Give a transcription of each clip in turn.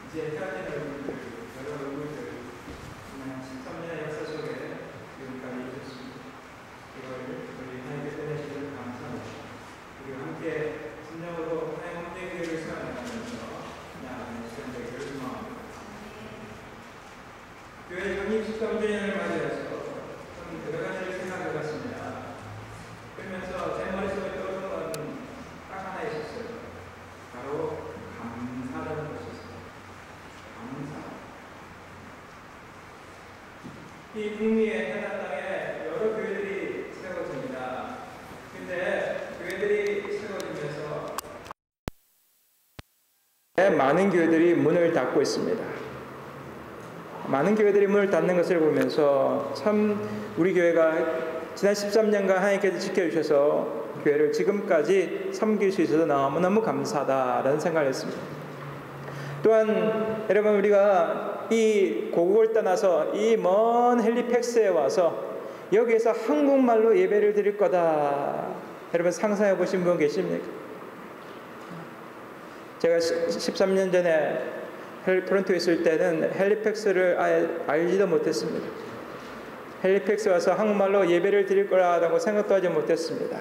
이제 헤어진 얼굴들, 여러 얼굴들, 지난 13년의 역사 속에 지금까지 있었습니다. 이걸 우리 하나님께 보내주셔서 감사합니다. 그리고 함께 진정으로 하나님 홍대교회를 생각하면서 나아가는 시간 되기를 소망합니다. 교회創立 13주년을 맞이해서 좀 여러 가지를 생각해봤습니다. 그러면서 제 머릿속에 떠오르는 건 딱 하나 있었어요. 바로 감사라는 것이었어요. 감사. 이 북미의 해안 땅에 여러 교회들이 세워집니다. 근데 교회들이 세워지면서 많은 교회들이 문을 닫고 있습니다. 많은 교회들이 문을 닫는 것을 보면서 참 우리 교회가 지난 13년간 하나님께서 지켜주셔서 교회를 지금까지 섬길 수 있어서 너무너무 감사하다라는 생각을 했습니다. 또한 여러분, 우리가 이 고국을 떠나서 이 먼 헬리팩스에 와서 여기에서 한국말로 예배를 드릴 거다, 여러분 상상해 보신 분 계십니까? 제가 13년 전에 토론토에 있을 때는 헬리팩스를 아예 알지도 못했습니다. 헬리팩스 와서 한국말로 예배를 드릴 거라고 생각도 하지 못했습니다.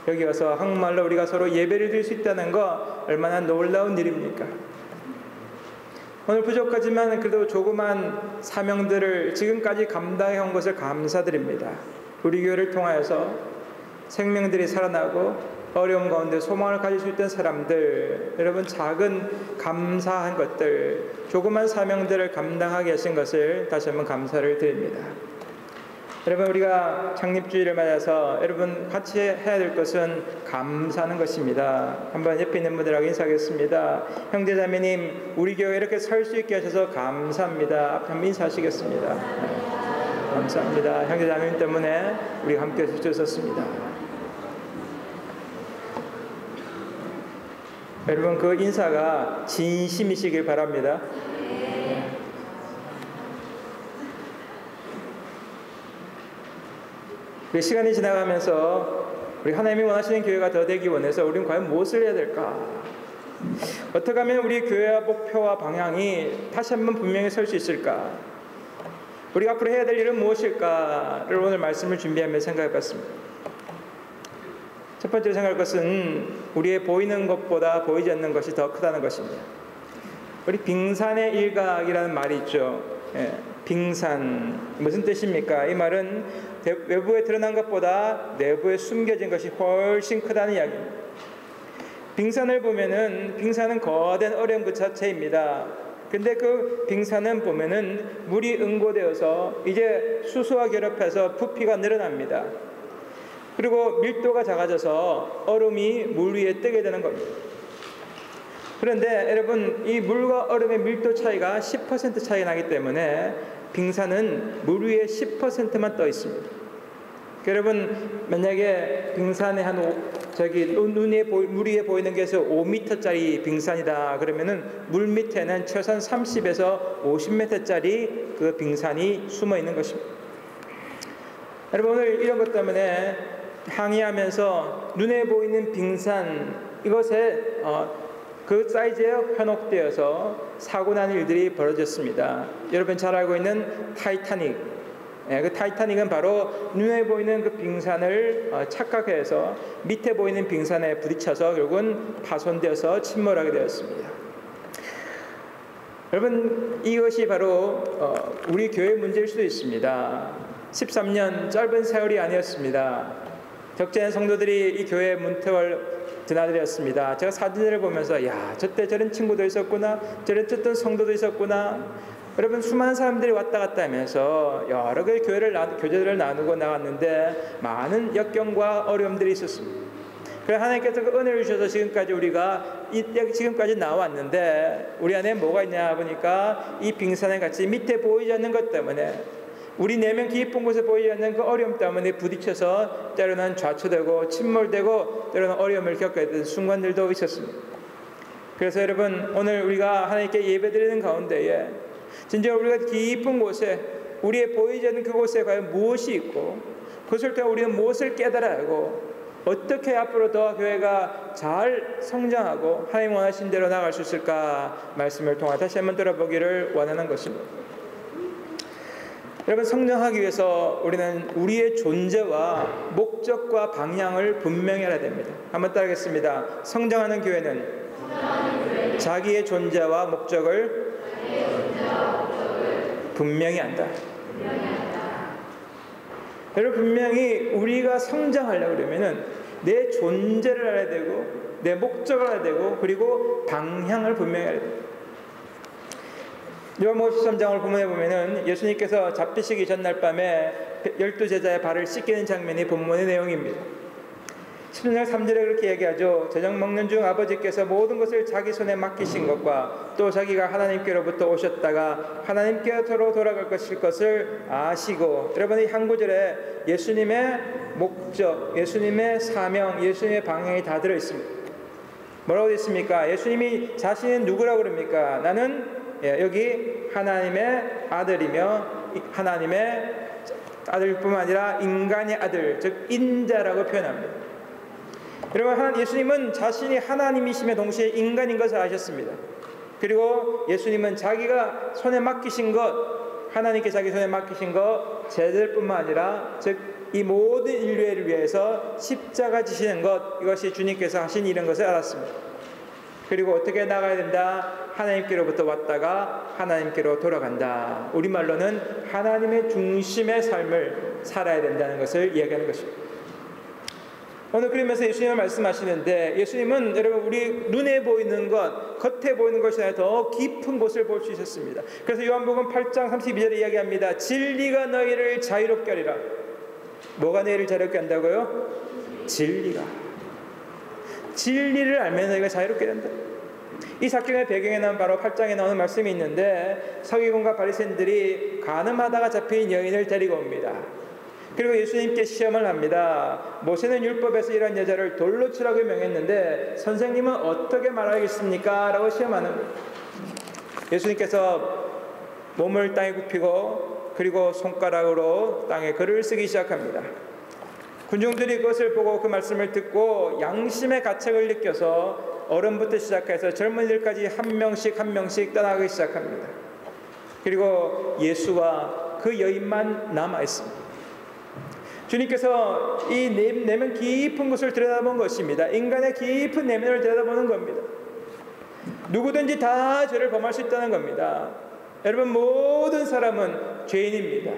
여기 와서 한국말로 우리가 서로 예배를 드릴 수 있다는 거 얼마나 놀라운 일입니까? 오늘 부족하지만 그래도 조그만 사명들을 지금까지 감당해 온 것을 감사드립니다. 우리 교회를 통하여서 생명들이 살아나고 어려움 가운데 소망을 가질 수 있던 사람들, 여러분 작은 감사한 것들, 조그만 사명들을 감당하게 하신 것을 다시 한번 감사를 드립니다. 여러분, 우리가 창립주의를 맞아서 여러분 같이 해야 될 것은 감사하는 것입니다. 한번 옆에 있는 분들하고 인사하겠습니다. 형제자매님, 우리 교회 이렇게 설 수 있게 하셔서 감사합니다. 앞에 한번 인사하시겠습니다. 감사합니다. 형제자매님 때문에 우리가 함께 할 수 있었습니다. 여러분, 그 인사가 진심이시길 바랍니다. 우리 시간이 지나가면서 우리 하나님이 원하시는 교회가 더 되기 원해서 우리는 과연 무엇을 해야 될까? 어떻게 하면 우리 교회와 목표와 방향이 다시 한번 분명히 설 수 있을까? 우리가 앞으로 해야 될 일은 무엇일까를 오늘 말씀을 준비하며 생각해 봤습니다. 첫 번째로 생각할 것은 우리의 보이는 것보다 보이지 않는 것이 더 크다는 것입니다. 우리 빙산의 일각이라는 말이 있죠. 빙산, 무슨 뜻입니까? 이 말은 외부에 드러난 것보다 내부에 숨겨진 것이 훨씬 크다는 이야기입니다. 빙산을 보면은, 빙산은 거대한 어려움 그 자체입니다. 근데 그 빙산은 보면은 물이 응고되어서 이제 수소와 결합해서 부피가 늘어납니다. 그리고 밀도가 작아져서 얼음이 물 위에 뜨게 되는 겁니다. 그런데 여러분, 이 물과 얼음의 밀도 차이가 10% 차이 나기 때문에 빙산은 물 위에 10%만 떠 있습니다. 여러분, 만약에 빙산에 물 위에 보이는 게 5m짜리 빙산이다 그러면은 물 밑에는 최소한 30에서 50m짜리 그 빙산이 숨어 있는 것입니다. 여러분, 오늘 이런 것 때문에 항의하면서 눈에 보이는 빙산, 이것에 그 사이즈에 현혹되어서 사고 난 일들이 벌어졌습니다. 여러분 잘 알고 있는 타이타닉, 그 타이타닉은 바로 눈에 보이는 그 빙산을 착각해서 밑에 보이는 빙산에 부딪혀서 결국은 파손되어서 침몰하게 되었습니다. 여러분, 이것이 바로 우리 교회 문제일 수도 있습니다. 13년 짧은 세월이 아니었습니다. 적잖은 성도들이 이 교회 문턱을 드나들었습니다. 제가 사진을 보면서 저때 저런 친구도 있었구나, 저런 성도도 있었구나. 여러분, 수많은 사람들이 왔다 갔다 하면서 여러 개의 교제를 나누고 나왔는데 많은 역경과 어려움들이 있었습니다. 그래서 하나님께서 그 은혜를 주셔서 지금까지 우리가 지금까지 나왔는데 우리 안에 뭐가 있냐 보니까 이 빙산에 같이 밑에 보이지 않는 것 때문에, 우리 내면 깊은 곳에 보이지 않는 그 어려움 때문에 부딪혀서 때로는 좌초되고 침몰되고 때로는 어려움을 겪게 되는 순간들도 있었습니다. 그래서 여러분, 오늘 우리가 하나님께 예배드리는 가운데에 진짜 우리가 깊은 곳에, 우리의 보이지 않는 그곳에 과연 무엇이 있고, 그것을 통해 우리는 무엇을 깨달아야 하고, 어떻게 앞으로 더 교회가 잘 성장하고 하나님 원하신 대로 나아갈 수 있을까 말씀을 통해 다시 한번 들어보기를 원하는 것입니다. 여러분, 성장하기 위해서 우리는 우리의 존재와 목적과 방향을 분명히 해야 됩니다. 한번 따르겠습니다. 성장하는 교회는 자기의 존재와 목적을 분명히 한다. 여러분, 분명히 우리가 성장하려고 그러면은 내 존재를 알아야 되고 내 목적을 알아야 되고 그리고 방향을 분명히 알아야 돼요. 요한복음 13장을 본문에 보면은 예수님께서 잡히시기 전날 밤에 12제자의 발을 씻기는 장면이 본문의 내용입니다. 10장 3절에 그렇게 얘기하죠. 저녁 먹는 중 아버지께서 모든 것을 자기 손에 맡기신 것과 또 자기가 하나님께로부터 오셨다가 하나님께로 돌아갈 것을 아시고, 여러분, 이 한 구절에 예수님의 목적, 예수님의 사명, 예수님의 방향이 다 들어있습니다. 뭐라고 되어 있습니까? 예수님이 자신은 누구라고 그럽니까? 나는 여기 하나님의 아들이며 하나님의 아들뿐만 아니라 인간의 아들, 즉 인자라고 표현합니다. 여러분, 예수님은 자신이 하나님이시며 동시에 인간인 것을 아셨습니다. 그리고 예수님은 자기가 손에 맡기신 것, 하나님께 자기 손에 맡기신 것, 제자들뿐만 아니라 즉 이 모든 인류를 위해서 십자가 지시는 것, 이것이 주님께서 하신 일인 것을 알았습니다. 그리고 어떻게 나가야 된다? 하나님께로부터 왔다가 하나님께로 돌아간다. 우리말로는 하나님의 중심의 삶을 살아야 된다는 것을 이야기하는 것입니다. 오늘 그러면서 예수님은 말씀하시는데, 예수님은 여러분 우리 눈에 보이는 것, 겉에 보이는 것이 아니라 더 깊은 곳을 볼 수 있었습니다. 그래서 요한복음 8장 32절에 이야기합니다. 진리가 너희를 자유롭게 하리라. 뭐가 너희를 자유롭게 한다고요? 진리가. 진리를 알면 너희가 자유롭게 된다. 이 사건의 배경에 나온 바로 8장에 나오는 말씀이 있는데, 서기관과 바리새인들이 간음하다가 잡힌 여인을 데리고 옵니다. 그리고 예수님께 시험을 합니다. 모세는 율법에서 이런 여자를 돌로 치라고 명했는데 선생님은 어떻게 말하겠습니까? 라고 시험하는 거예요. 예수님께서 몸을 땅에 굽히고 그리고 손가락으로 땅에 글을 쓰기 시작합니다. 군중들이 그것을 보고 그 말씀을 듣고 양심의 가책을 느껴서 어른부터 시작해서 젊은이들까지 한 명씩 떠나기 시작합니다. 그리고 예수와 그 여인만 남아있습니다. 주님께서 이 내면 깊은 곳을 들여다본 것입니다. 인간의 깊은 내면을 들여다보는 겁니다. 누구든지 다 죄를 범할 수 있다는 겁니다. 여러분, 모든 사람은 죄인입니다.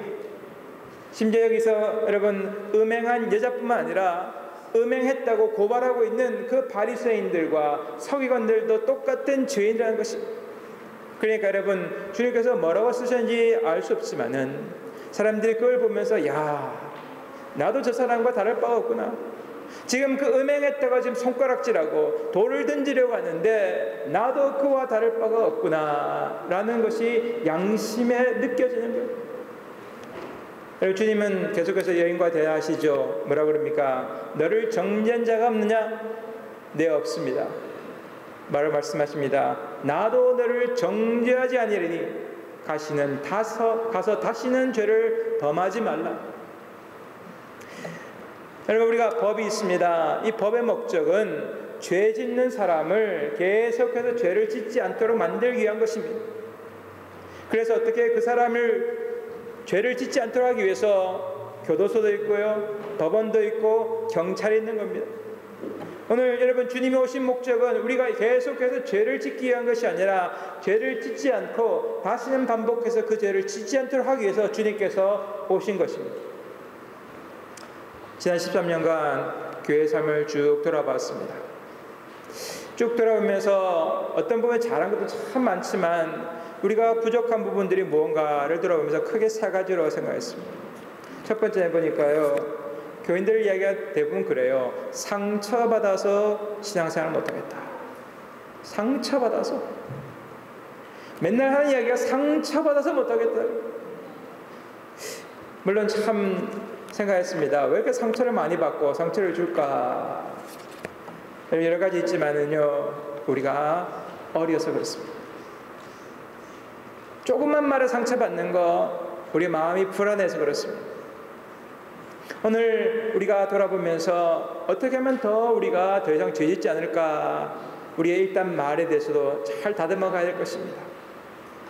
심지어 여기서 여러분 음행한 여자뿐만 아니라 음행했다고 고발하고 있는 그 바리새인들과 서기관들도 똑같은 죄인이라는 것입니다. 그러니까 여러분, 주님께서 뭐라고 쓰셨는지 알 수 없지만은 사람들이 그걸 보면서 야, 나도 저 사람과 다를 바가 없구나. 지금 그 음행했다가 지금 손가락질하고 돌을 던지려고 하는데 나도 그와 다를 바가 없구나 라는 것이 양심에 느껴지는 거예요. 그리고 주님은 계속해서 여인과 대화하시죠. 뭐라 그럽니까? 너를 정죄한 자가 없느냐? 네, 없습니다. 말을 말씀하십니다. 나도 너를 정죄하지 아니하리니 가서 다시는 죄를 범하지 말라. 여러분, 우리가 법이 있습니다. 이 법의 목적은 죄 짓는 사람을 계속해서 죄를 짓지 않도록 만들기 위한 것입니다. 그래서 어떻게 그 사람을 죄를 짓지 않도록 하기 위해서 교도소도 있고요, 법원도 있고 경찰이 있는 겁니다. 오늘 여러분, 주님이 오신 목적은 우리가 계속해서 죄를 짓기 위한 것이 아니라 죄를 짓지 않고 다시는 반복해서 그 죄를 짓지 않도록 하기 위해서 주님께서 오신 것입니다. 지난 13년간 교회 삶을 쭉 돌아봤습니다. 쭉 돌아보면서 어떤 부분에 잘한 것도 참 많지만 우리가 부족한 부분들이 무언가를 돌아보면서 크게 세 가지로 생각했습니다. 첫 번째 보니까요, 교인들 이야기가 대부분 그래요. 상처받아서 신앙생활을 못하겠다. 상처받아서. 맨날 하는 이야기가 상처받아서 못하겠다. 물론 참 생각했습니다. 왜 이렇게 상처를 많이 받고 상처를 줄까? 여러 가지 있지만은요, 우리가 어려서 그렇습니다. 조금만 말에 상처받는 거 우리 마음이 불안해서 그렇습니다. 오늘 우리가 돌아보면서 어떻게 하면 더 우리가 더 이상 죄짓지 않을까, 우리의 일단 말에 대해서도 잘 다듬어 가야 될 것입니다.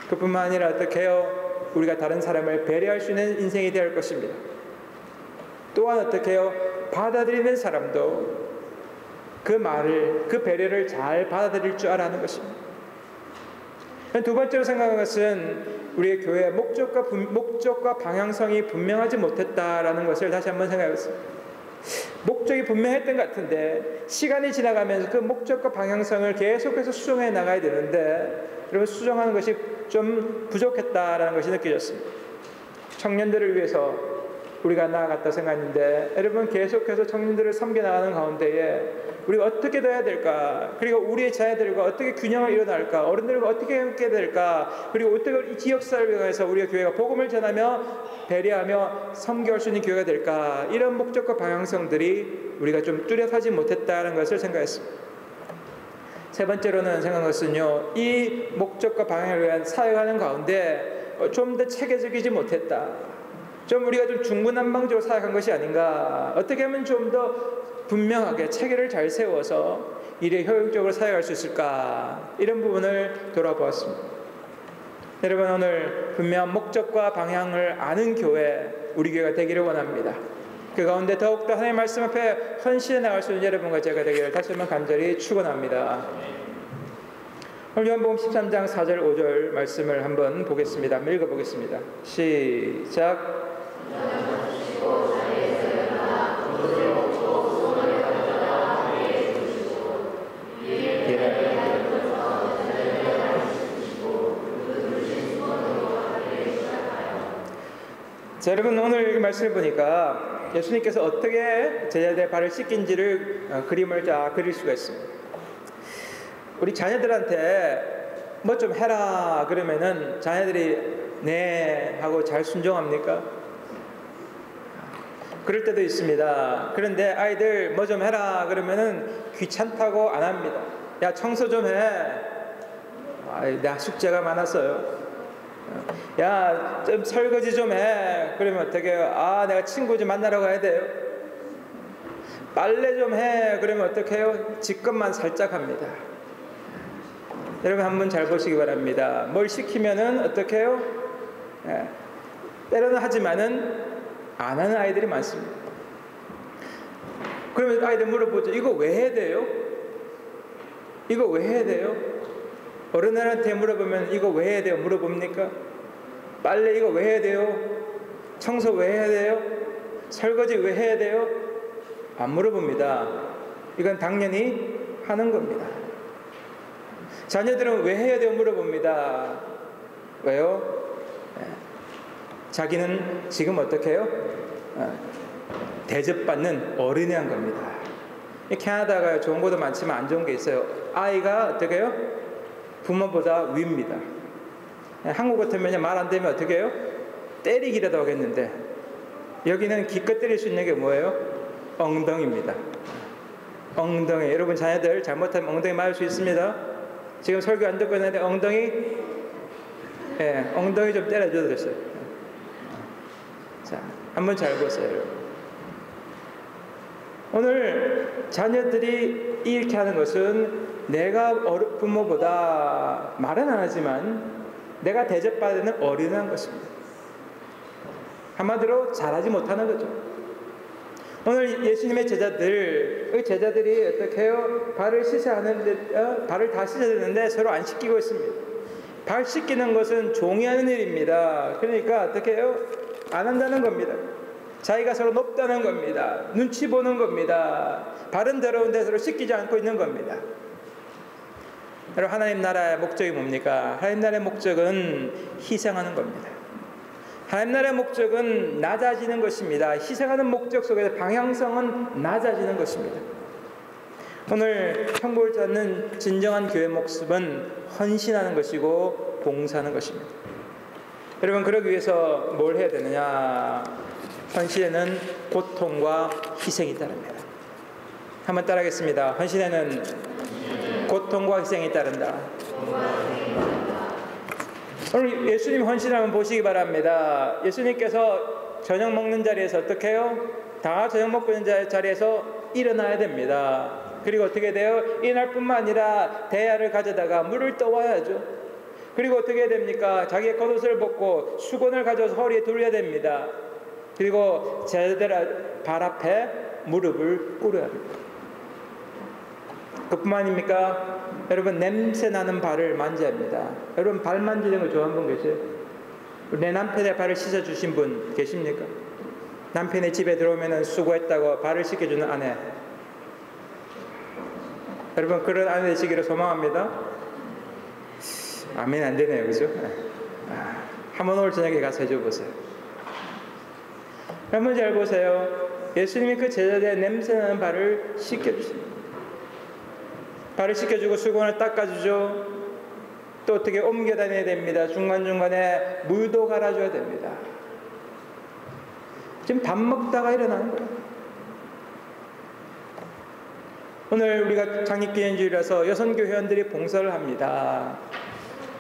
그뿐만 아니라 어떻게 해요? 우리가 다른 사람을 배려할 수 있는 인생이 되어야 할 것입니다. 또한 어떻게 해요? 받아들이는 사람도 그 말을, 그 배려를 잘 받아들일 줄 알아야 하는 것입니다. 두 번째로 생각하는 것은 우리의 교회의 목적과 방향성이 분명하지 못했다라는 것을 다시 한번 생각해봤습니다. 목적이 분명했던 것 같은데 시간이 지나가면서 그 목적과 방향성을 계속해서 수정해 나가야 되는데, 여러분, 수정하는 것이 좀 부족했다라는 것이 느껴졌습니다. 청년들을 위해서 우리가 나아갔다 생각했는데, 여러분, 계속해서 청년들을 섬겨나가는 가운데에 우리가 어떻게 돼야 될까, 그리고 우리의 자녀들과 어떻게 균형을 이뤄날까, 어른들과 어떻게 함께 될까, 그리고 어떻게 이 지역사회를 위해서 우리의 교회가 복음을 전하며 배려하며 섬겨올 수 있는 교회가 될까, 이런 목적과 방향성들이 우리가 좀 뚜렷하지 못했다는 것을 생각했습니다. 세 번째로는 생각한 것은요, 이 목적과 방향을 위한 사역하는 가운데 좀 더 체계적이지 못했다. 좀 우리가 좀 중구난방적으로 사역한 것이 아닌가. 어떻게 하면 좀 더 분명하게 체계를 잘 세워서 일에 효율적으로 사역할 수 있을까, 이런 부분을 돌아보았습니다. 여러분, 오늘 분명한 목적과 방향을 아는 교회, 우리 교회가 되기를 원합니다. 그 가운데 더욱더 하나님의 말씀 앞에 헌신해 나갈 수 있는 여러분과 제가 되기를 다시 한번 간절히 축원합니다. 오늘 요한복음 13장 4절 5절 말씀을 한번 보겠습니다. 한번 읽어보겠습니다. 시작. 자, 여러분, 오늘 이 말씀을 보니까 예수님께서 어떻게 제자들의 발을 씻긴지를 그림을 쫙 그릴 수가 있습니다. 우리 자녀들한테 뭐 좀 해라 그러면은 자녀들이 네 하고 잘 순종합니까? 그럴 때도 있습니다. 그런데 아이들 뭐 좀 해라 그러면은 귀찮다고 안 합니다. 야, 청소 좀 해. 나 숙제가 많았어요. 야, 좀 설거지 좀 해. 그러면 어떻게 해요? 아, 내가 친구 좀 만나러 가야 돼요. 빨래 좀 해. 그러면 어떻게 해요? 지껏만 살짝 합니다. 여러분, 한번 잘 보시기 바랍니다. 뭘 시키면은 어떻게 해요? 때로는 하지만은 안 하는 아이들이 많습니다. 그러면 아이들 물어보죠. 이거 왜 해야 돼요? 이거 왜 해야 돼요? 어른들한테 물어보면 이거 왜 해야 돼요? 물어봅니까? 빨래 이거 왜 해야 돼요? 청소 왜 해야 돼요? 설거지 왜 해야 돼요? 안 물어봅니다. 이건 당연히 하는 겁니다. 자녀들은 왜 해야 돼요? 물어봅니다. 왜요? 자기는 지금 어떻게 해요? 대접받는 어른이 한 겁니다. 캐나다가 좋은 것도 많지만 안 좋은 게 있어요. 아이가 어떻게 해요? 부모보다 위입니다. 한국 같으면 말 안 되면 어떻게 해요? 때리기라도 하겠는데, 여기는 기껏 때릴 수 있는 게 뭐예요? 엉덩이입니다. 엉덩이. 여러분, 자녀들 잘못하면 엉덩이 맞을 수 있습니다. 지금 설교 안 듣고 있는데 엉덩이, 엉덩이 좀 때려줘도 됐어요. 자, 한번 잘 보세요, 여러분. 오늘 자녀들이 이렇게 하는 것은 내가 부모보다 말은 안 하지만 내가 대접받는 어린한 것입니다. 한마디로 잘하지 못하는 거죠. 오늘 예수님의 제자들이 어떻게 해요? 발을 씻어야 하는데, 발을 다 씻어야 되는데 서로 안 씻기고 있습니다. 발 씻기는 것은 종이 하는 일입니다. 그러니까 어떻게 해요? 안 한다는 겁니다. 자기가 서로 높다는 겁니다. 눈치 보는 겁니다. 발은 더러운데 서로 씻기지 않고 있는 겁니다. 여러분, 하나님 나라의 목적이 뭡니까? 하나님 나라의 목적은 희생하는 겁니다. 하나님 나라의 목적은 낮아지는 것입니다. 희생하는 목적 속에서 방향성은 낮아지는 것입니다. 오늘 천국을 찾는 진정한 교회 모습은 헌신하는 것이고 봉사하는 것입니다. 여러분, 그러기 위해서 뭘 해야 되느냐? 헌신에는 고통과 희생이 따릅니다. 한번 따라하겠습니다. 헌신에는 고통과 희생이 따른다. 오늘 예수님 헌신 한번 보시기 바랍니다. 예수님께서 저녁 먹는 자리에서 어떻게 해요? 다 저녁 먹고 있는 자리에서 일어나야 됩니다. 그리고 어떻게 돼요? 일어날 뿐만 아니라 대야를 가져다가 물을 떠와야죠. 그리고 어떻게 됩니까? 자기의 겉옷을 벗고 수건을 가져서 허리에 둘러야 됩니다. 그리고 제자들 발 앞에 무릎을 꿇어야 합니다. 그뿐만 아닙니까? 여러분, 냄새 나는 발을 만져야 합니다. 여러분, 발 만지는 거 좋아하는 분 계세요? 내 남편의 발을 씻어주신 분 계십니까? 남편의 집에 들어오면 수고했다고 발을 씻겨주는 아내. 여러분, 그런 아내 되시기를 소망합니다. 아멘 안 되네요, 그죠? 한번 오늘 저녁에 가서 해줘보세요. 여러분 잘 보세요. 예수님이 그 제자들의 냄새나는 발을 씻겨주십니다. 발을 씻겨주고 수건을 닦아주죠. 또 어떻게 옮겨 다녀야 됩니다. 중간중간에 물도 갈아줘야 됩니다. 지금 밥 먹다가 일어나는 거예요. 오늘 우리가 창립기념주일이라서 여성교 회원들이 봉사를 합니다.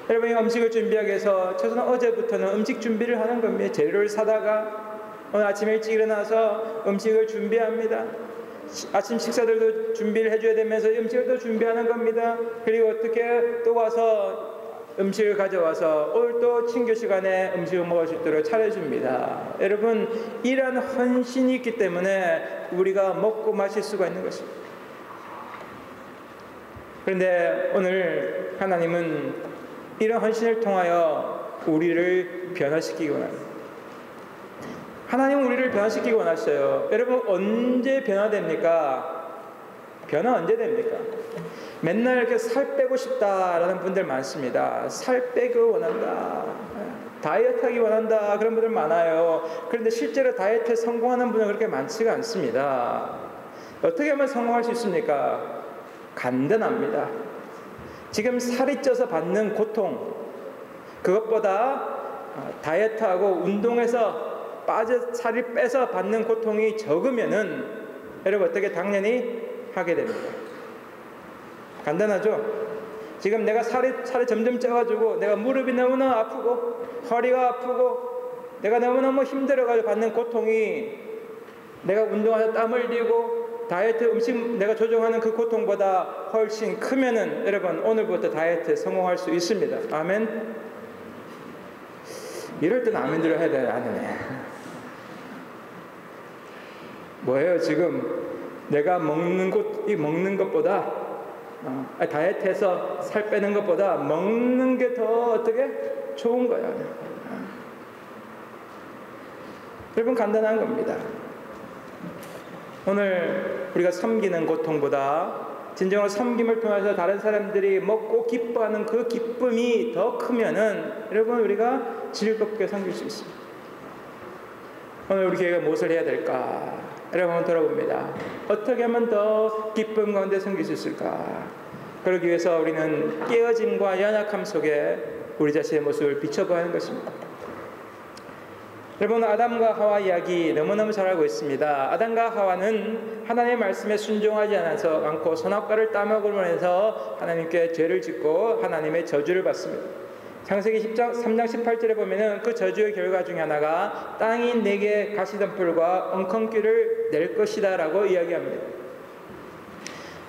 여러분이 음식을 준비하기 위해서 최소한 어제부터는 음식 준비를 하는 겁니다. 재료를 사다가 오늘 아침 일찍 일어나서 음식을 준비합니다. 아침 식사들도 준비를 해줘야 되면서 음식을 또 준비하는 겁니다. 그리고 어떻게 또 와서 음식을 가져와서 오늘 또 친교 시간에 음식을 먹을 수 있도록 차려줍니다. 여러분, 이런 헌신이 있기 때문에 우리가 먹고 마실 수가 있는 것입니다. 그런데 오늘 하나님은 이런 헌신을 통하여 우리를 변화시키기 원합니다. 하나님은 우리를 변화시키기 원하셔요. 여러분, 언제 변화됩니까? 변화 언제 됩니까? 맨날 이렇게 살 빼고 싶다라는 분들 많습니다. 살 빼고 원한다, 다이어트 하기 원한다, 그런 분들 많아요. 그런데 실제로 다이어트에 성공하는 분은 그렇게 많지가 않습니다. 어떻게 하면 성공할 수 있습니까? 간단합니다. 지금 살이 쪄서 받는 고통, 그것보다 다이어트하고 운동해서 살이 빼서 받는 고통이 적으면은 여러분 어떻게 당연히 하게 됩니다. 간단하죠? 지금 내가 살이 점점 쪄가지고 내가 무릎이 너무나 아프고 허리가 아프고 내가 너무너무 힘들어가지고 받는 고통이 내가 운동하다 땀을 흘리고 다이어트 음식 내가 조정하는 그 고통보다 훨씬 크면은 여러분 오늘부터 다이어트에 성공할 수 있습니다. 아멘? 이럴 때는 아멘들을 해야 돼요. 아니네. 뭐예요? 지금 내가 먹는 것보다 다이어트해서 살 빼는 것보다 먹는 게 더 어떻게 좋은 거야. 여러분, 간단한 겁니다. 오늘 우리가 섬기는 고통보다 진정으로 섬김을 통해서 다른 사람들이 먹고 기뻐하는 그 기쁨이 더 크면은 여러분 우리가 즐겁게 섬길 수 있습니다. 오늘 우리 교회가 무엇을 해야 될까? 여러분 한번 돌아봅니다. 어떻게 하면 더 기쁨 가운데 섬길 수 있을까? 그러기 위해서 우리는 깨어짐과 연약함 속에 우리 자신의 모습을 비춰봐야 하는 것입니다. 여러분, 아담과 하와 이야기 너무너무 잘 알고 있습니다. 아담과 하와는 하나님의 말씀에 순종하지 않고 선악과를 따먹으로 해서 하나님께 죄를 짓고 하나님의 저주를 받습니다. 창세기 3장 18절에 보면은 그 저주의 결과 중에 하나가 땅이 내게 가시덤불과 엉겅퀴를 낼 것이다 라고 이야기합니다.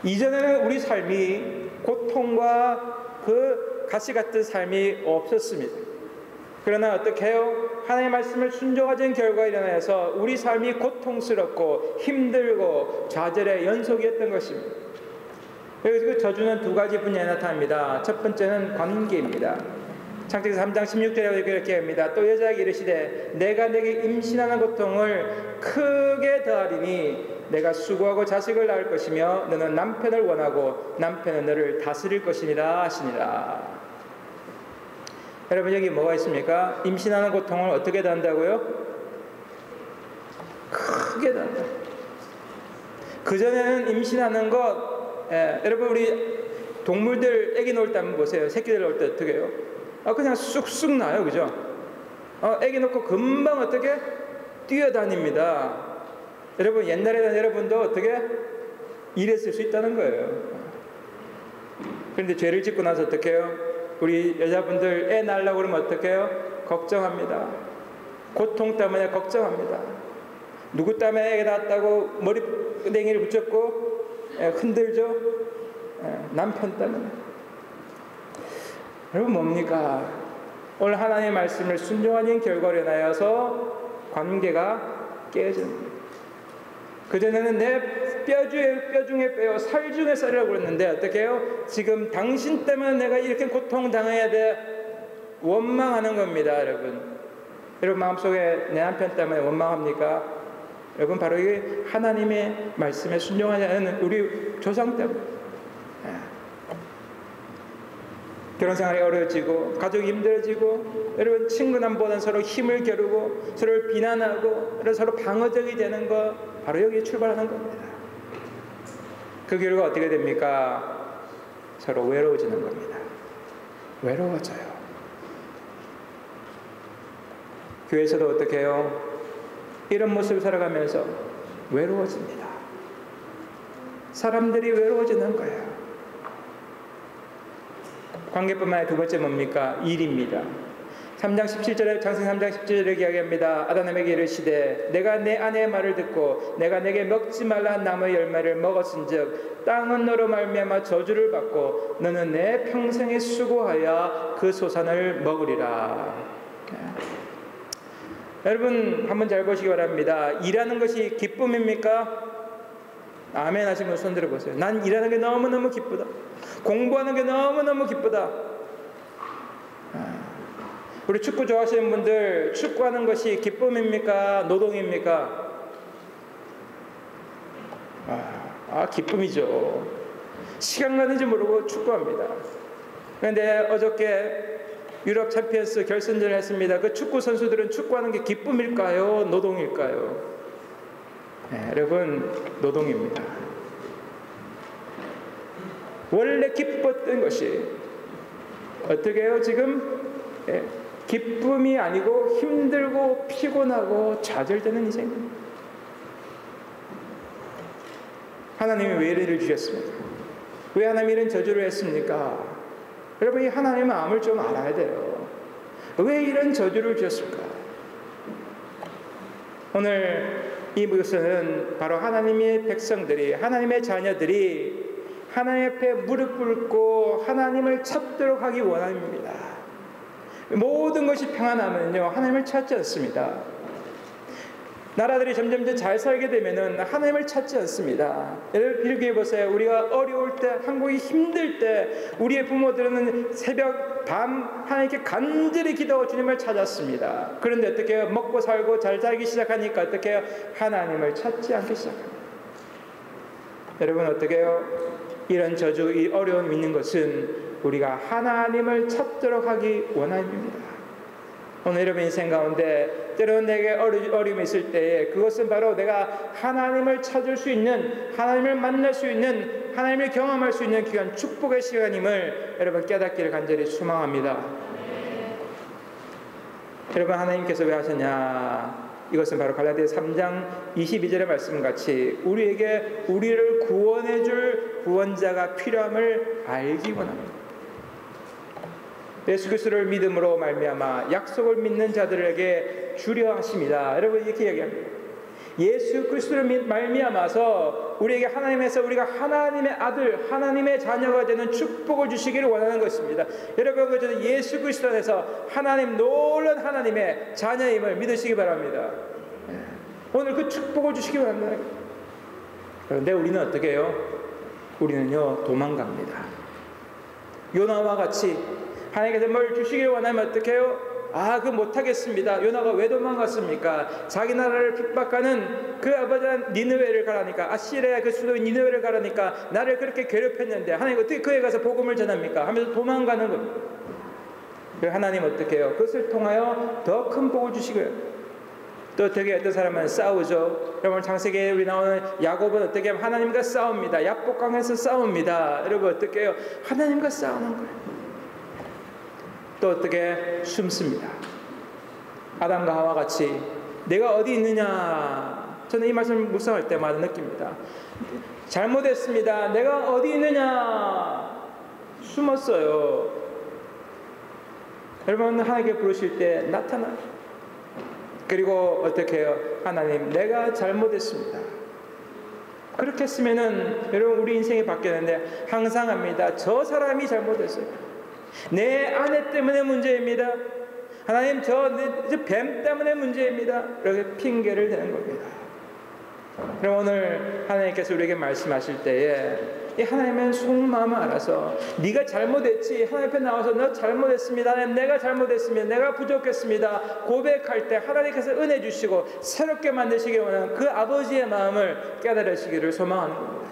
이전에는 우리 삶이 고통과 그 가시 같은 삶이 없었습니다. 그러나 어떻게 해요? 하나님의 말씀을 순종하지 않은 결과가 일어나서 우리 삶이 고통스럽고 힘들고 좌절의 연속이었던 것입니다. 그래서 그 저주는 두 가지 분야에 나타납니다. 첫 번째는 관계입니다. 창세기 3장 16절에 이렇게 합니다. 또 여자에게 이르시되 내가 내게 임신하는 고통을 크게 더하리니 내가 수고하고 자식을 낳을 것이며 너는 남편을 원하고 남편은 너를 다스릴 것이니라 하시니라. 여러분, 여기 뭐가 있습니까? 임신하는 고통을 어떻게 더한다고요? 크게 더한다. 그전에는 임신하는 것, 여러분 우리 동물들 애기 놓을 때 한번 보세요. 새끼들 놓을 때 어떻게 해요? 그냥 쑥쑥 나요, 그죠? 애기 놓고 금방 어떻게 뛰어다닙니다. 여러분, 옛날에는 여러분도 어떻게 이랬을 수 있다는 거예요. 그런데 죄를 짓고 나서 어떻게 해요? 우리 여자분들 애 낳으려고 그러면 어떻게 해요? 걱정합니다. 고통 때문에 걱정합니다. 누구 때문에 애가 낳았다고 머리땡이를 붙였고 흔들죠? 남편 때문에. 여러분 뭡니까? 오늘 하나님의 말씀을 순종하는 결과로 인하여서 관계가 깨집니다. 그전에는 내 뼈 중에 뼈요 살 중에 살이라고 그랬는데 어떻게 해요? 지금 당신 때문에 내가 이렇게 고통당해야 돼, 원망하는 겁니다. 여러분 마음속에 내 남편 때문에 원망합니까? 여러분 바로 이게 하나님의 말씀에 순종하지 않는 우리 조상 때문에. 결혼생활이 어려워지고 가족이 힘들어지고, 여러분 친구남보다는 서로 힘을 겨루고 서로를 비난하고 서로 방어적이 되는 거, 바로 여기에 출발하는 겁니다. 그 결과 어떻게 됩니까? 서로 외로워지는 겁니다. 외로워져요. 교회에서도 어떻게 해요? 이런 모습을 살아가면서 외로워집니다. 사람들이 외로워지는 거예요. 관계뿐만 아니라 두 번째 뭡니까? 일입니다. 3장 17절에 창세기 3장 17절에 이야기합니다. 아담에게 이르시되 내가 내 아내의 말을 듣고 내가 내게 먹지 말라 한 나무의 열매를 먹었은즉 땅은 너로 말미암아 저주를 받고 너는 내 평생에 수고하여 그 소산을 먹으리라. 여러분 한번 잘 보시기 바랍니다. 일하는 것이 기쁨입니까? 아멘 하시면 손 들어보세요. 난 일하는 게 너무너무 기쁘다. 공부하는 게 너무너무 기쁘다. 우리 축구 좋아하시는 분들, 축구하는 것이 기쁨입니까? 노동입니까? 기쁨이죠. 시간 가는지 모르고 축구합니다. 그런데 어저께 유럽 챔피언스 결승전을 했습니다. 그 축구 선수들은 축구하는 게 기쁨일까요? 노동일까요? 여러분, 노동입니다. 원래 기뻤던 것이 어떻게 해요? 지금 기쁨이 아니고 힘들고 피곤하고 좌절되는 인생입니다. 하나님이 왜 이래를 주셨습니까? 왜 하나님이 이런 저주를 했습니까? 여러분, 이 하나님의 마음을 좀 알아야 돼요. 왜 이런 저주를 주셨을까? 오늘 이 것은 바로 하나님의 백성들이, 하나님의 자녀들이 하나님 앞에 무릎 꿇고 하나님을 찾도록 하기 원함입니다. 모든 것이 평안하면요 하나님을 찾지 않습니다. 나라들이 점점 잘 살게 되면은 하나님을 찾지 않습니다. 여러분 비교해 보세요. 우리가 어려울 때, 한국이 힘들 때 우리의 부모들은 새벽 밤 하나님께 간절히 기도하고 주님을 찾았습니다. 그런데 어떻게 해요? 먹고 살고 잘 살기 시작하니까 어떻게 해요? 하나님을 찾지 않기 시작합니다. 여러분 어떻게 해요? 이런 저주, 이 어려움이 있는 것은 우리가 하나님을 찾도록 하기 원함입니다. 오늘 여러분 인생 가운데 때로는 내게 어려움이 있을 때에 그것은 바로 내가 하나님을 찾을 수 있는, 하나님을 만날 수 있는, 하나님을 경험할 수 있는 귀한 축복의 시간임을 여러분 깨닫기를 간절히 소망합니다. 여러분 하나님께서 왜 하셨냐? 이것은 바로 갈라디아 3장 22절의 말씀같이 우리에게 우리를 구원해 줄 구원자가 필요함을 알기 원합니다. 예수 그리스도를 믿음으로 말미암아 약속을 믿는 자들에게 주려 하십니다. 여러분 이렇게 얘기합니다. 예수 그리스도를 말미암아서 우리에게 하나님에서 우리가 하나님의 아들, 하나님의 자녀가 되는 축복을 주시기를 원하는 것입니다. 여러분 그저 예수 그리스도 안에서 하나님, 놀라운 하나님의 자녀임을 믿으시기 바랍니다. 오늘 그 축복을 주시기 바랍니다. 그런데 우리는 어떻게 해요? 우리는요 도망갑니다. 요나와 같이 하나님께서 뭘 주시길 원하면 어떻게 해요? 그 못하겠습니다. 요나가 왜 도망갔습니까? 자기 나라를 핍박하는 그 아버지 니느웨를 가라니까, 아시리아 그 수도인 니느웨를 가라니까 나를 그렇게 괴롭혔는데 하나님 어떻게 그에 가서 복음을 전합니까? 하면서 도망가는 겁니다. 하나님 어떻게 해요? 그것을 통하여 더 큰 복을 주시고요. 또 어떻게 어떤 사람은 싸우죠. 여러분 창세기에 우리 나오는 야곱은 어떻게 하면 하나님과 싸웁니다. 약복강에서 싸웁니다. 여러분 어떻게 해요? 하나님과 싸우는 거예요. 또 어떻게 숨습니다. 아담과 하와 같이 내가 어디 있느냐, 저는 이 말씀을 묵상할 때마다 느낍니다. 잘못했습니다. 내가 어디 있느냐, 숨었어요. 여러분 하나님께 부르실 때 나타나요. 그리고 어떻게 해요? 하나님, 내가 잘못했습니다. 그렇게 했으면은 여러분 우리 인생이 바뀌었는데 항상 합니다. 저 사람이 잘못했어요. 내 아내 때문에 문제입니다. 하나님, 저 뱀 때문에 문제입니다. 이렇게 핑계를 대는 겁니다. 그럼 오늘 하나님께서 우리에게 말씀하실 때에 이 하나님의 속마음을 알아서 네가 잘못했지, 하나님 앞에 나와서 너 잘못했습니다, 하나님 내가 잘못했습니다, 내가 부족했습니다 고백할 때 하나님께서 은혜 주시고 새롭게 만드시기 원하는 그 아버지의 마음을 깨달으시기를 소망하는 겁니다.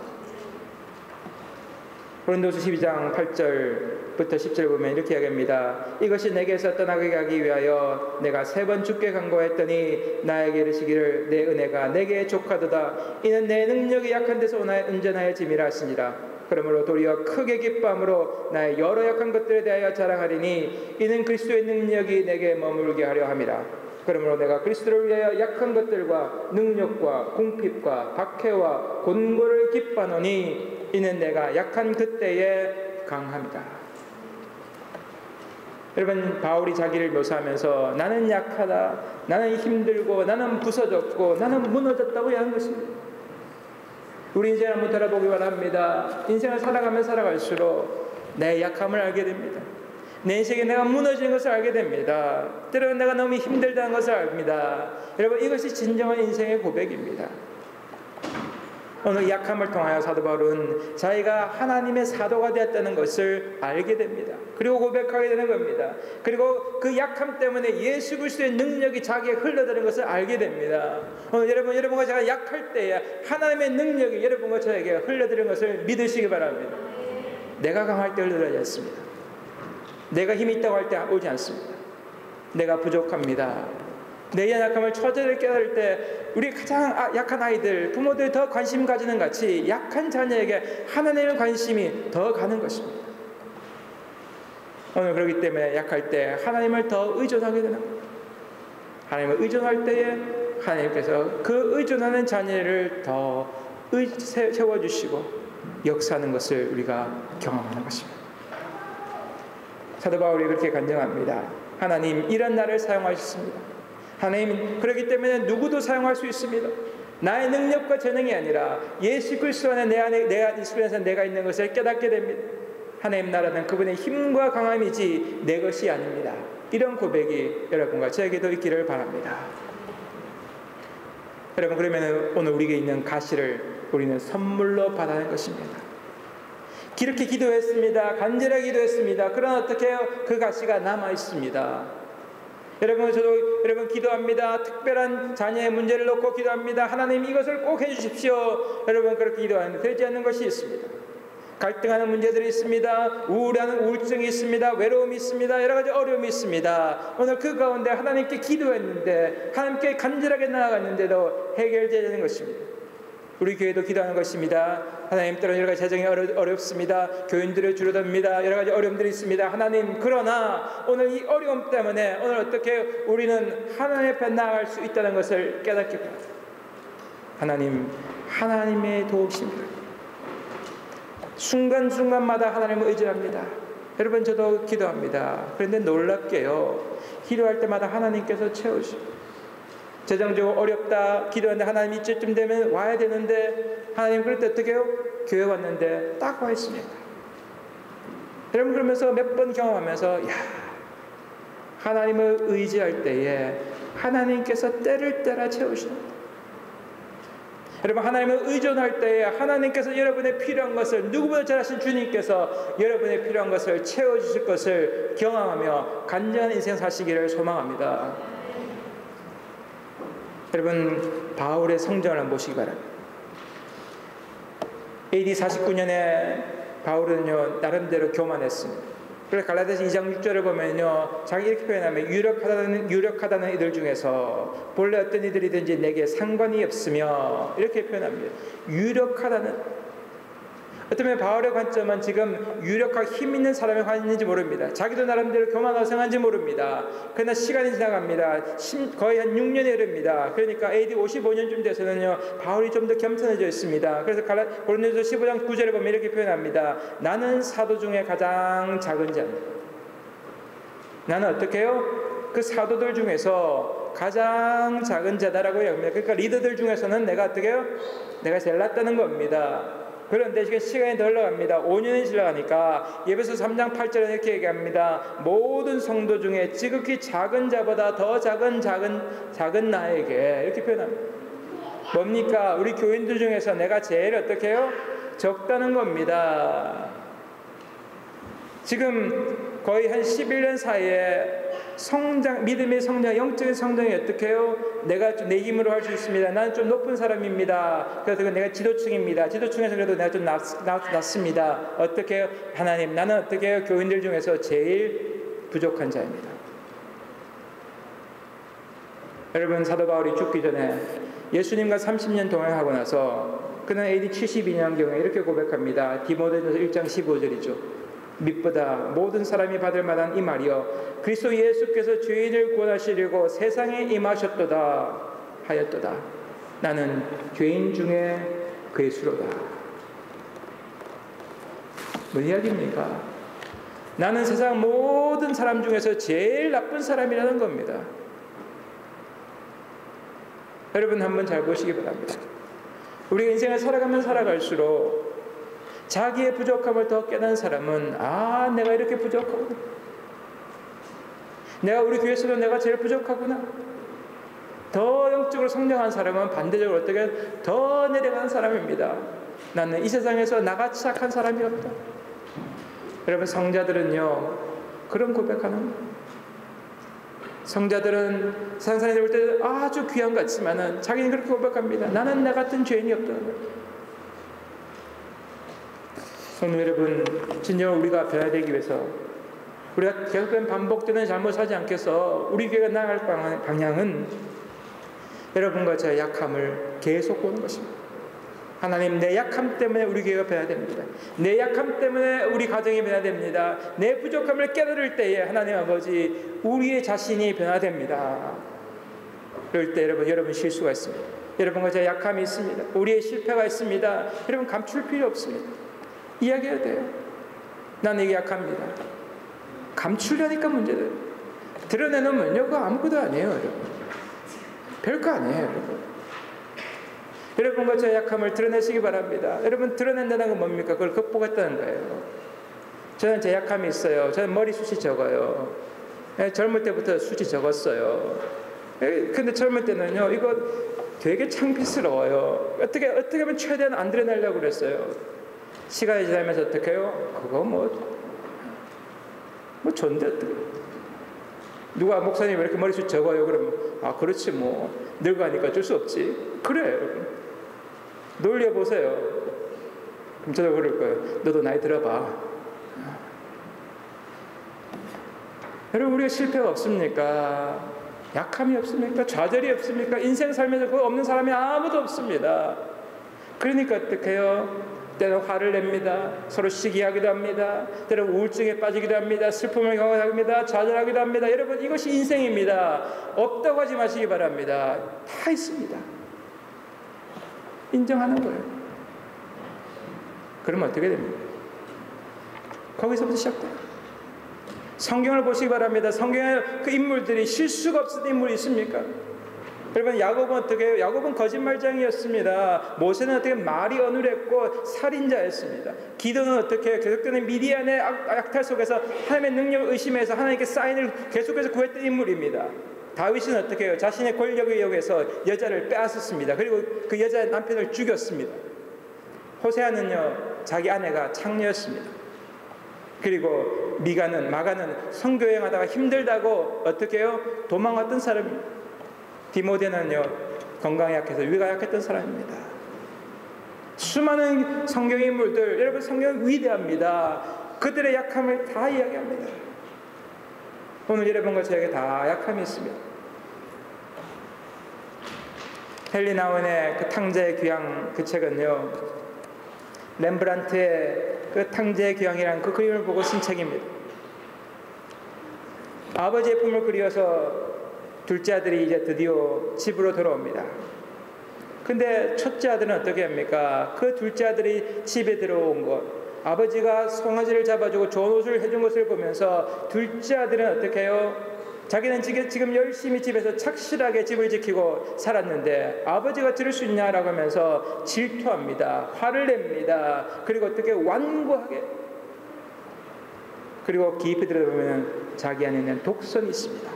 고린도서 12장 8절부터 10절 보면 이렇게 이야기합니다. 이것이 내게서 떠나게 하기 위하여 내가 3번 주께 간구했더니 나에게 이르시기를 내 은혜가 내게 족하도다. 이는 내 능력이 약한 데서 오나의 온전하여 짐이라 하시니라. 그러므로 도리어 크게 기뻐함으로 나의 여러 약한 것들에 대하여 자랑하리니 이는 그리스도의 능력이 내게 머물게 하려 함이라. 그러므로 내가 그리스도를 위하여 약한 것들과 능력과 궁핍과 박해와 곤고를 기뻐하노니 이는 내가 약한 그때에 강함이다. 여러분, 바울이 자기를 묘사하면서 나는 약하다, 나는 힘들고, 나는 부서졌고, 나는 무너졌다고 하는 것입니다. 우리 인생을 한번 돌아보기 바랍니다. 인생을 살아가면 살아갈수록 내 약함을 알게 됩니다. 내 인생에 내가 무너지는 것을 알게 됩니다. 때로는 내가 너무 힘들다는 것을 압니다. 여러분, 이것이 진정한 인생의 고백입니다. 오늘 약함을 통하여 사도 바울은 자기가 하나님의 사도가 되었다는 것을 알게 됩니다. 그리고 고백하게 되는 겁니다. 그리고 그 약함 때문에 예수 그리스도의 능력이 자기에 흘러드는 것을 알게 됩니다. 오늘 여러분과 제가 약할 때에 하나님의 능력이 여러분과 저에게 흘러드는 것을 믿으시기 바랍니다. 내가 강할 때 흘러들지 않습니다. 내가 힘이 있다고 할 때 오지 않습니다. 내가 부족합니다. 내 약함을 처절히 깨달을 때 우리 가장 약한 아이들, 부모들이 더 관심 가지는 같이 약한 자녀에게 하나님의 관심이 더 가는 것입니다. 오늘 그렇기 때문에 약할 때 하나님을 더 의존하게 되는 겁니다. 하나님을 의존할 때에 하나님께서 그 의존하는 자녀를 더 세워주시고 역사하는 것을 우리가 경험하는 것입니다. 사도 바울이 그렇게 간증합니다. 하나님, 이런 나를 사용하셨습니다. 하나님, 그렇기 때문에 누구도 사용할 수 있습니다. 나의 능력과 재능이 아니라 예수 그리스도 안에 내가 있는 것을 깨닫게 됩니다. 하나님 나라는 그분의 힘과 강함이지 내 것이 아닙니다. 이런 고백이 여러분과 저에게도 있기를 바랍니다. 여러분, 그러면 오늘 우리에게 있는 가시를 우리는 선물로 받아낸 것입니다. 이렇게 기도했습니다. 간절하게 기도했습니다. 그러나 어떻게 해요? 그 가시가 남아 있습니다. 여러분, 저도 여러분 기도합니다. 특별한 자녀의 문제를 놓고 기도합니다. 하나님, 이것을 꼭 해주십시오. 여러분, 그렇게 기도하는데 되지 않는 것이 있습니다. 갈등하는 문제들이 있습니다. 우울한 우울증이 있습니다. 외로움이 있습니다. 여러 가지 어려움이 있습니다. 오늘 그 가운데 하나님께 기도했는데, 하나님께 간절하게 나아갔는데도 해결되지 않는 것입니다. 우리 교회도 기도하는 것입니다. 하나님, 때로는 여러 가지 재정이 어렵습니다. 교인들이 줄어듭니다. 여러 가지 어려움들이 있습니다. 하나님, 그러나 오늘 이 어려움 때문에 오늘 어떻게 우리는 하나님 앞에 나아갈 수 있다는 것을 깨닫게 됩니다. 하나님, 하나님의 도우심입니다. 순간순간마다 하나님을 의지합니다. 여러분, 저도 기도합니다. 그런데 놀랍게요, 기도할 때마다 하나님께서 채우십니다. 재정적으로 어렵다 기도하는데 하나님 이쯤 되면 와야 되는데, 하나님 그럴 때 어떻게 해요? 교회 왔는데 딱 와 있습니다. 여러분, 그러면서 몇 번 경험하면서 하나님을 의지할 때에 하나님께서 때를 따라 채우십니다. 여러분, 하나님을 의존할 때에 하나님께서 여러분의 필요한 것을, 누구보다 잘하신 주님께서 여러분의 필요한 것을 채워주실 것을 경험하며 간절한 인생 사시기를 소망합니다. 여러분, 바울의 성장을 한번 보시기 바랍니다. AD 49년에 바울은요, 나름대로 교만했습니다. 그래서 갈라디아서 2장 6절을 보면요, 자기 이렇게 표현하면 유력하다는 이들 중에서 본래 어떤 이들이든지 내게 상관이 없으며, 이렇게 표현합니다. 유력하다는, 어쩌면 바울의 관점은 지금 유력하고 힘 있는 사람의 관인지 모릅니다. 자기도 나름대로 교만하고 생각한지 모릅니다. 그러나 시간이 지나갑니다. 거의 한 6년이 흐릅니다. 그러니까 AD 55년쯤 돼서는요, 바울이 좀 더 겸손해져 있습니다. 그래서 고린도서 15장 9절에 보면 이렇게 표현합니다. 나는 사도 중에 가장 작은 자입니다. 나는 어떻게 해요? 그 사도들 중에서 가장 작은 자다라고 얘기합니다. 그러니까 리더들 중에서는 내가 어떻게 해요? 내가 제일 낫다는 겁니다. 그런데 지금 시간이 더 흘러갑니다. 5년이 지나가니까 에베소 3장 8절에 이렇게 얘기합니다. 모든 성도 중에 지극히 작은 자보다 더 작은 나에게, 이렇게 표현합니다. 뭡니까? 우리 교인들 중에서 내가 제일 어떻게 해요? 적다는 겁니다. 지금 거의 한 11년 사이에 믿음의 성장, 영적인 성장이 어떻게 해요? 내가 좀 내 힘으로 할 수 있습니다. 나는 좀 높은 사람입니다. 그래서 내가 지도층입니다. 지도층에서 그래도 내가 좀 낫습니다. 어떻게 해요? 하나님, 나는 어떻게 해요? 교인들 중에서 제일 부족한 자입니다. 여러분, 사도 바울이 죽기 전에 예수님과 30년 동행하고 나서 그는 AD 72년경에 이렇게 고백합니다. 디모데전서 1장 15절이죠. 밑보다 모든 사람이 받을 만한 이 말이여, 그리스도 예수께서 죄인을 구원하시려고 세상에 임하셨도다 하였도다. 나는 죄인 중에 괴수로다. 뭔 이야기입니까? 나는 세상 모든 사람 중에서 제일 나쁜 사람이라는 겁니다. 여러분, 한번 잘 보시기 바랍니다. 우리가 인생을 살아가면 살아갈수록 자기의 부족함을 더 깨닫는 사람은, 내가 이렇게 부족하구나, 내가 우리 교회에서도 내가 제일 부족하구나. 더 영적으로 성장한 사람은 반대적으로 어떻게 더 내려가는 사람입니다. 나는 이 세상에서 나같이 착한 사람이 없다. 여러분, 성자들은요 그런 고백하는 거예요. 성자들은 세상 사람들이 볼 때 아주 귀한 것 같지만은 자기는 그렇게 고백합니다. 나는 나 같은 죄인이 없다는 거예요. 성도 여러분, 진정 우리가 변화되기 위해서, 우리가 계속된 반복되는 잘못하지 않겠어 우리 교회가 나아갈 방향은 여러분과 저의 약함을 계속 보는 것입니다. 하나님, 내 약함 때문에 우리 교회가 변화됩니다. 내 약함 때문에 우리 가정이 변화됩니다. 내 부족함을 깨달을 때에 하나님 아버지, 우리의 자신이 변화됩니다. 그럴 때 여러분 실수가 있습니다. 여러분과 저의 약함이 있습니다. 우리의 실패가 있습니다. 여러분, 감출 필요 없습니다. 이야기해야 돼요. 나는 이게 약합니다. 감추려니까 문제돼요. 드러내놓으면요 그거 아무것도 아니에요. 여러분, 별거 아니에요. 여러분과 저의 약함을 드러내시기 바랍니다. 여러분, 드러낸다는 건 뭡니까? 그걸 극복했다는 거예요. 저는 제 약함이 있어요. 저는 머리숱이 적어요. 젊을 때부터 숱이 적었어요. 근데 젊을 때는요 이거 되게 창피스러워요. 어떻게 하면 최대한 안 드러내려고 그랬어요. 시간이 지나면서 어떻게 해요? 그거 뭐 좋은데 어떻게, 누가 목사님 왜 이렇게 머리숱 적어요? 그러면 그렇지 뭐 늙어가니까 어쩔 수 없지. 그래, 여러분, 놀려보세요. 그럼 저도 그럴 거예요. 너도 나이 들어봐. 여러분, 우리가 실패가 없습니까? 약함이 없습니까? 좌절이 없습니까? 인생 살면서 그거 없는 사람이 아무도 없습니다. 그러니까 어떻게 해요? 때로는 화를 냅니다. 서로 시기하기도 합니다. 때로는 우울증에 빠지기도 합니다. 슬픔을 경험하기도 합니다. 좌절하기도 합니다. 여러분, 이것이 인생입니다. 없다고 하지 마시기 바랍니다. 다 있습니다. 인정하는 거예요. 그러면 어떻게 됩니까? 거기서부터 시작돼요. 성경을 보시기 바랍니다. 성경에 그 인물들이 실수가 없었던 인물이 있습니까? 여러분, 야곱은 어떻게 해요? 야곱은 거짓말장이었습니다. 모세는 어떻게 말이 어눌했고 살인자였습니다. 기도는 어떻게 해요? 계속되는 미디안의 약탈 속에서 하나님의 능력을 의심해서 하나님께 사인을 계속해서 구했던 인물입니다. 다윗은 어떻게 해요? 자신의 권력을 이용해서 여자를 빼앗았습니다. 그리고 그 여자의 남편을 죽였습니다. 호세아는요 자기 아내가 창녀였습니다. 그리고 마가는 선교여행하다가 힘들다고 어떻게 해요? 도망갔던 사람입니다. 디모데는요 건강에 약해서 위가 약했던 사람입니다. 수많은 성경 인물들, 여러분, 성경은 위대합니다. 그들의 약함을 다 이야기합니다. 오늘 여러분과 저에게 다 약함이 있습니다. 헨리 나운의 그 탕자의 귀향, 그 책은요 렘브란트의 그 탕자의 귀향이라는 그 그림을 보고 쓴 책입니다. 아버지의 품을 그리워서 둘째 아들이 이제 드디어 집으로 돌아옵니다. 근데 첫째 아들은 어떻게 합니까? 그 둘째 아들이 집에 들어온 것, 아버지가 송아지를 잡아주고 좋은 옷을 해준 것을 보면서 둘째 아들은 어떻게 해요? 자기는 지금 열심히 집에서 착실하게 집을 지키고 살았는데 아버지가 들을 수 있냐라고 하면서 질투합니다. 화를 냅니다. 그리고 어떻게 완고하게, 그리고 깊이 들어보면 자기 안에는 독선이 있습니다.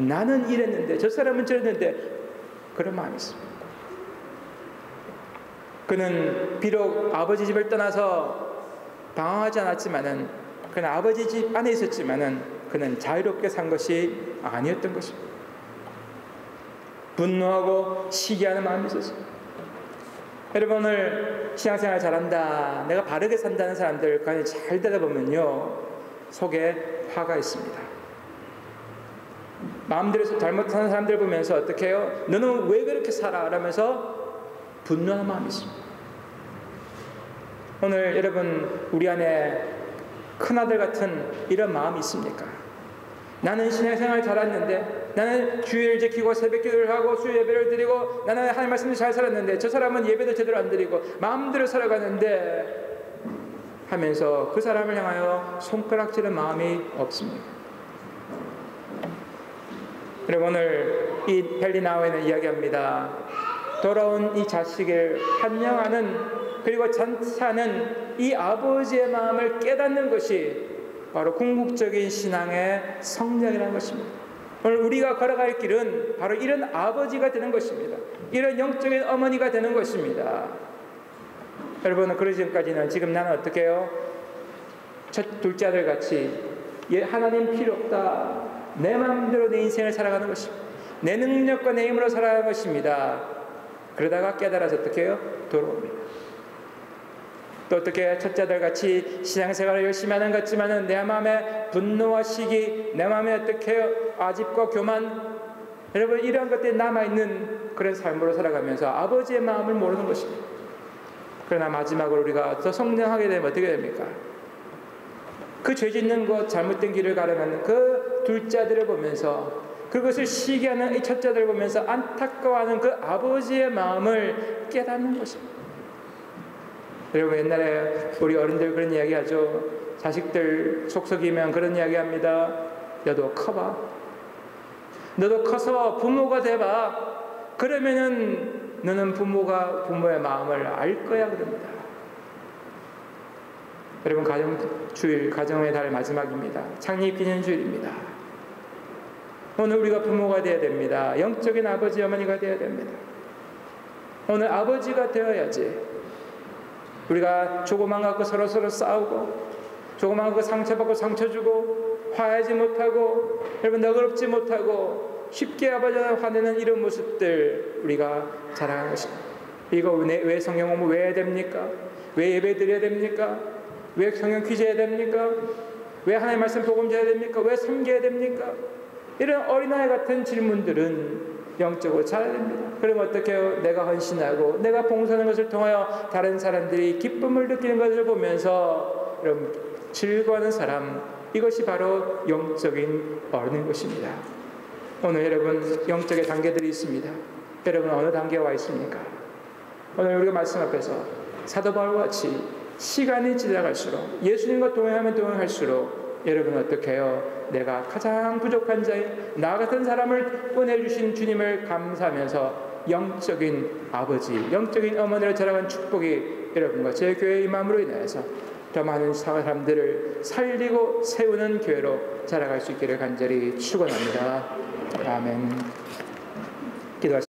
나는 이랬는데 저 사람은 저랬는데, 그런 마음이 있습니다. 그는 비록 아버지 집을 떠나서 방황하지 않았지만은, 그는 아버지 집 안에 있었지만은 그는 자유롭게 산 것이 아니었던 것입니다. 분노하고 시기하는 마음이 있었습니다. 여러분, 오늘 신앙생활 잘한다, 내가 바르게 산다는 사람들 간에 잘 들어보면요, 속에 화가 있습니다. 마음대로 잘못 사는 사람들 보면서 어떻게 해요? 너는 왜 그렇게 살아? 라면서 분노하는 마음이 있습니다. 오늘 여러분, 우리 안에 큰아들 같은 이런 마음이 있습니까? 나는 신앙생활 잘했는데, 나는 주일 지키고 새벽 기도를 하고 수요 예배를 드리고, 나는 하나님 말씀도 잘 살았는데 저 사람은 예배도 제대로 안 드리고 마음대로 살아가는데 하면서 그 사람을 향하여 손가락질하는 마음이 없습니다. 여러분, 오늘 이 벨리나우에는 이야기합니다. 돌아온 이 자식을 환영하는, 그리고 잔치하는 이 아버지의 마음을 깨닫는 것이 바로 궁극적인 신앙의 성장이라는 것입니다. 오늘 우리가 걸어갈 길은 바로 이런 아버지가 되는 것입니다. 이런 영적인 어머니가 되는 것입니다. 여러분, 그러기 전까지는 지금 나는 어떻게 해요? 둘째 아들 같이 하나님 필요 없다, 내 마음대로 내 인생을 살아가는 것입니다. 내 능력과 내 힘으로 살아가는 것입니다. 그러다가 깨달아서 어떻게 해요? 돌아옵니다. 또 어떻게 첫째 아들 같이 신앙생활을 열심히 하는 것 같지만은 내 마음에 분노와 시기, 내 마음에 어떻게 해요? 아집과 교만, 여러분, 이런 것들이 남아있는 그런 삶으로 살아가면서 아버지의 마음을 모르는 것입니다. 그러나 마지막으로 우리가 더 성장하게 되면 어떻게 됩니까? 그 죄 짓는 것, 잘못된 길을 가려면 그 둘째 아들을 보면서, 그것을 시기하는 이 첫째 아들을 보면서 안타까워하는 그 아버지의 마음을 깨닫는 것입니다. 여러분, 옛날에 우리 어른들 그런 이야기 하죠. 자식들 속썩이면 그런 이야기 합니다. 너도 커봐. 너도 커서 부모가 돼봐. 그러면은 너는 부모의 마음을 알 거야, 그럽니다. 여러분, 가정의 달 마지막입니다. 창립 기념주일입니다. 오늘 우리가 부모가 되어야 됩니다. 영적인 아버지 어머니가 되어야 됩니다. 오늘 아버지가 되어야지. 우리가 조그만 거 갖고 서로 싸우고, 조그만 거 상처받고 상처 주고, 화해하지 못하고, 여러분 너그럽지 못하고 쉽게 아버지가 화내는 이런 모습들 우리가 자랑하는 것입니다. 이거 왜 성경 공부 왜 해야 됩니까? 왜 예배 드려야 됩니까? 왜 성경 퀴즈 해야 됩니까? 왜 하나님 말씀 복음 전해야 됩니까? 왜 섬겨야 됩니까? 이런 어린아이 같은 질문들은 영적으로 잘해야 됩니다. 그럼 어떻게 해요? 내가 헌신하고 내가 봉사하는 것을 통하여 다른 사람들이 기쁨을 느끼는 것을 보면서 여러분 즐거워하는 사람, 이것이 바로 영적인 어른인 것입니다. 오늘 여러분 영적의 단계들이 있습니다. 여러분 어느 단계에 와 있습니까? 오늘 우리가 말씀 앞에서 사도 바울과 같이 시간이 지나갈수록, 예수님과 동행하면 동행할수록 여러분 어떻게 해요? 내가 가장 부족한 자인 나 같은 사람을 보내주신 주님을 감사하면서 영적인 아버지, 영적인 어머니를 자랑한 축복이 여러분과 제 교회의 임함으로 인하여서 더 많은 사람들을 살리고 세우는 교회로 자라갈 수 있기를 간절히 축원합니다. 아멘. 기도하시겠습니다.